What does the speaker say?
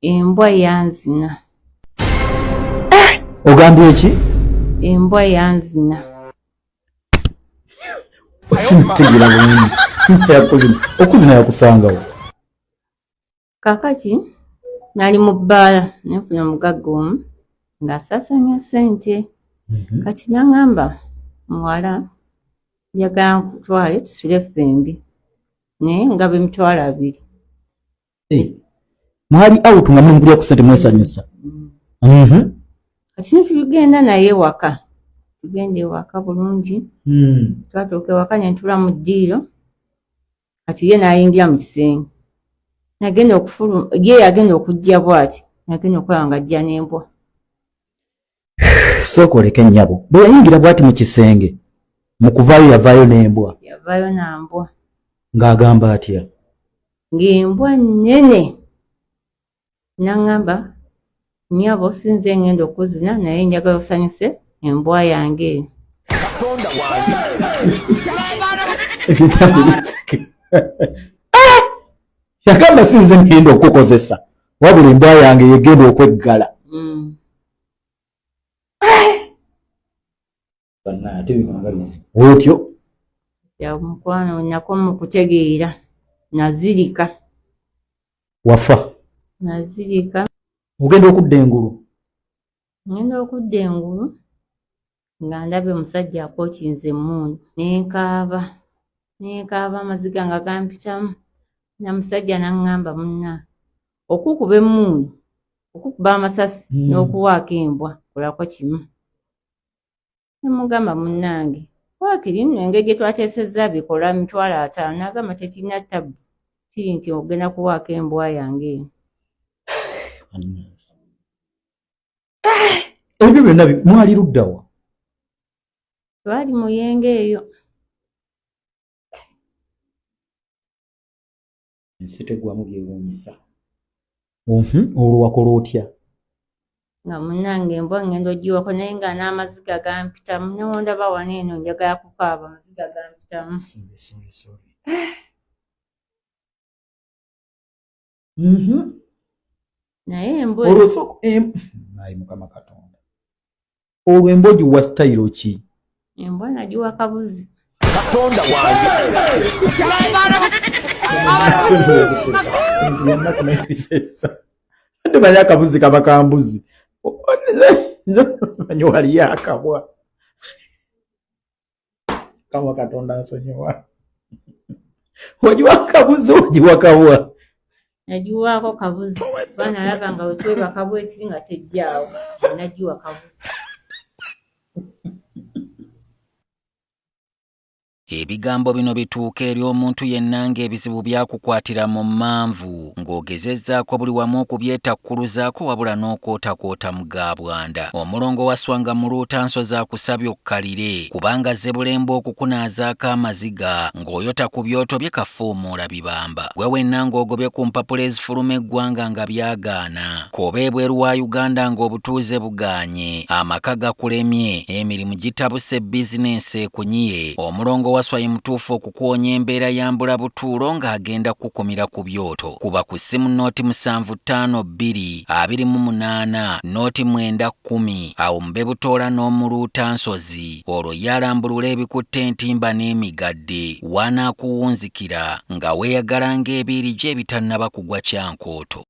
Embwa yanzina. Ogambye ki? Embwa yanzina. Sintegeera bulungi. Okuzina yakusangawo. Kakati nali mu bbaala nefuna omugagga omu ng'asasanya ssente. Kati n'aŋŋamba muwala njagala nkutwale tusule ffembi naye nga b'emitwalo 2. Mwali out nga mungulira ku ssente mwesanyusa. Kati netugenda naye waka. Tugenda ewaka bulungi. Twatuuka ewaka ne ntula mu ddiiro. Kati ye n'ayingira mu kisenge. Nagenda okufuluma, ye yagenda okujja bw'ati. Nagenda okulaba ng'ajja n'embwa. Sooka oleke nnyabo. Bwe yayingira bw'ati mu kisenge, mu kuvaayo yavaayo n'embwa. Yavaayo na mbwa. Ng'agamba atya? Ng'embwa nnene. N'aŋŋamba, nnyabo sinze ngenda okuzina naye njagala osanyuse embwa yange. Yagamba sinze ngenda okukozesa wabula embwa yange yegenda okweggala. Bannate bimangalizi otyo ya mukwano nako mu kutegeera nazirika. Wafa? Nazirika. Ogenda okudda engulu? Ngenda okudda engulu nga ndabye omusajja akookinze emmundu nenkaaba amaziga nga gampitamu. Namusajja n'aŋŋamba munna okukuba emmundu okukuba amasasi n'okuwaako embwa kolako kimu. Nemugamba munnange waakiri nno engeri gye twateesezza bikola 5,000. N'agamba tekirina ttabu kiri nti ogenda kuwaako embwa yange eno. Ebyo byonna mwali luddawa? Twali Muyenge eyo. Ensi tegwamu byewuunyisa. Olwo wakola otya? Nga munnange embwa ngenda ogiwako naye nga n'amaziga gampitamu. Newondaba wano eno njagala kukaaba amaziga gampitamu. Naye embwa naye Mukama Katonda. Olwo embwa giwa sitayiro ki? Embwa nagiwa kabuzi. Katonda wange. Ndimanya akabuzi kaba kambuzi. Manyi waliyo akabwa. Kawa Katonda nsonyiwa. Wagiwa akabuzi wagiwa kabwa? Nagiwaako kabuzi. Baana alaba nga wetweba kabwa ekiri nga tejjaawo. Nagiwa kabuzi. Ebigambo bino bituuka eri omuntu yenna ng'ebizibu byakukwatira mu mmanvu ng'ogezezzaako buli wamu okubyetakkuluzaako wabula n'okootakoota mu gaabwanda. Omulongo wa Swanga mu Luutansozi akusabye okkalire kubanga Zebbulembo okukunaazaako amaziga ng'oyota ku byoto bye kafuumuula bibamba. Gwe wenna ng'ogobye ku mpapula ezifuluma eggwanga nga byagaana. Koba ebweru wa Uganda ng'obutuuze bugaanye. Amaka gakulemye, emirimu gitabuse bizinensi ekunyiye. Omulongo waswaye mutuufu okukuwonya embeera ya mbulabutuulo ng'agenda kukumira ku byoto. Kuba ku ssimu nooti 752228 nooti 910 awo mube butoola n'omu Luutansozi. Olwo yalambulula ebikutte entimba n'emigadde wanaakuwunzikira nga weeyagala ng'ebiiri gye ebitannaba kugwa Kyankooto.